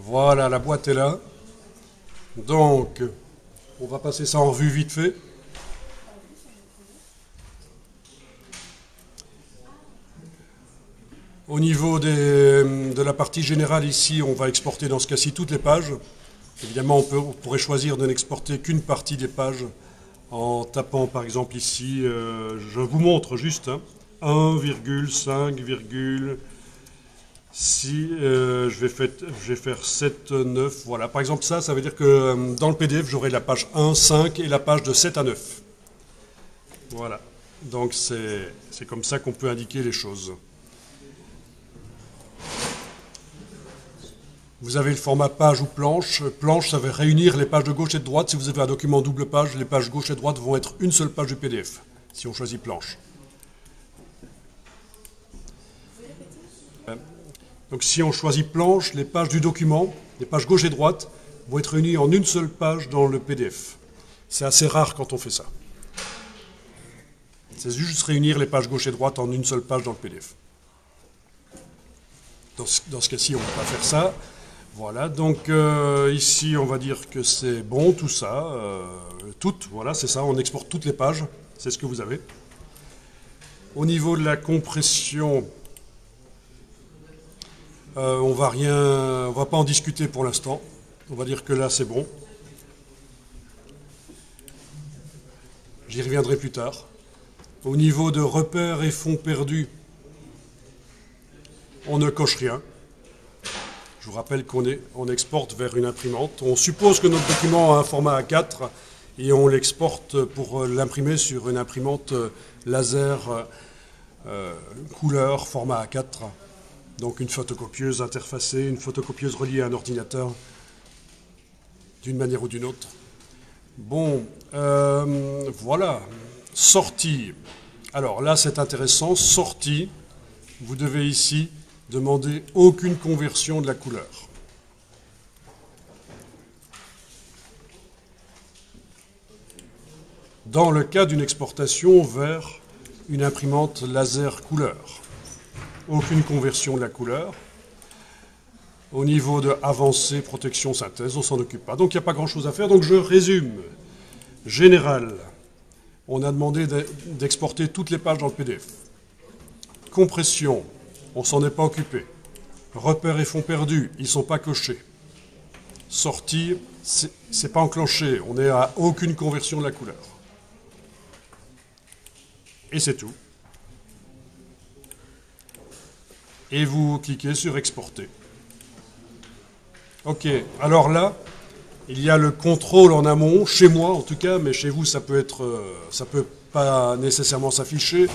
Voilà, la boîte est là. Donc, on va passer ça en revue vite fait. Au niveau de la partie générale ici, on va exporter dans ce cas-ci toutes les pages. Évidemment, on pourrait choisir de n'exporter qu'une partie des pages en tapant par exemple ici, je vous montre juste, 1,5, si je vais faire 7, 9, voilà. Par exemple ça veut dire que dans le PDF, j'aurai la page 1, 5 et la page de 7 à 9. Voilà. Donc c'est comme ça qu'on peut indiquer les choses. Vous avez le format page ou planche. Planche, ça va réunir les pages de gauche et de droite. Si vous avez un document double page, les pages gauche et droite vont être une seule page du PDF, si on choisit planche. Donc si on choisit planche, les pages du document, les pages gauche et droite, vont être réunies en une seule page dans le PDF. C'est assez rare quand on fait ça. C'est juste réunir les pages gauche et droite en une seule page dans le PDF. Dans ce cas-ci, on ne va pas faire ça. Voilà, donc ici, on va dire que c'est bon, tout ça. Toutes, voilà, c'est ça, on exporte toutes les pages. C'est ce que vous avez. Au niveau de la compression, on va pas en discuter pour l'instant. On va dire que là, c'est bon. J'y reviendrai plus tard. Au niveau de repères et fonds perdus, on ne coche rien. Je vous rappelle qu'on exporte vers une imprimante. On suppose que notre document a un format A4 et on l'exporte pour l'imprimer sur une imprimante laser couleur format A4. Donc une photocopieuse interfacée, une photocopieuse reliée à un ordinateur d'une manière ou d'une autre. Bon, voilà. Sortie. Alors là, c'est intéressant. Sortie. Vous devez ici demander aucune conversion de la couleur. Dans le cas d'une exportation vers une imprimante laser couleur. Aucune conversion de la couleur. Au niveau de avancée, protection, synthèse, on ne s'en occupe pas. Donc il n'y a pas grand-chose à faire. Donc je résume. Général, on a demandé d'exporter toutes les pages dans le PDF. Compression, on ne s'en est pas occupé. Repères et fonds perdus, ils ne sont pas cochés. Sortie, c'est pas enclenché, on n'est à aucune conversion de la couleur. Et c'est tout. Et vous cliquez sur exporter. Ok, alors là, il y a le contrôle en amont, chez moi en tout cas, mais chez vous ça peut pas nécessairement s'afficher,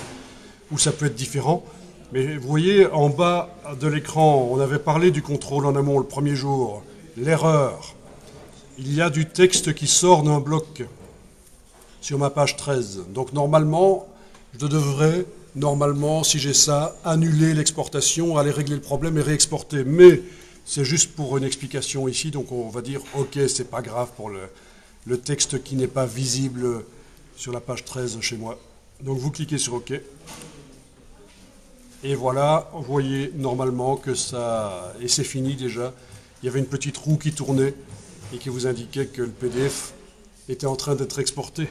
ou ça peut être différent. Mais vous voyez, en bas de l'écran, on avait parlé du contrôle en amont le premier jour. L'erreur. Il y a du texte qui sort d'un bloc sur ma page 13. Donc normalement, je devrais, si j'ai ça, annuler l'exportation, aller régler le problème et réexporter. Mais c'est juste pour une explication ici, donc on va dire, ok, c'est pas grave pour le texte qui n'est pas visible sur la page 13 chez moi. Donc vous cliquez sur OK. Et voilà, vous voyez normalement que ça... Et c'est fini déjà. Il y avait une petite roue qui tournait et qui vous indiquait que le PDF était en train d'être exporté.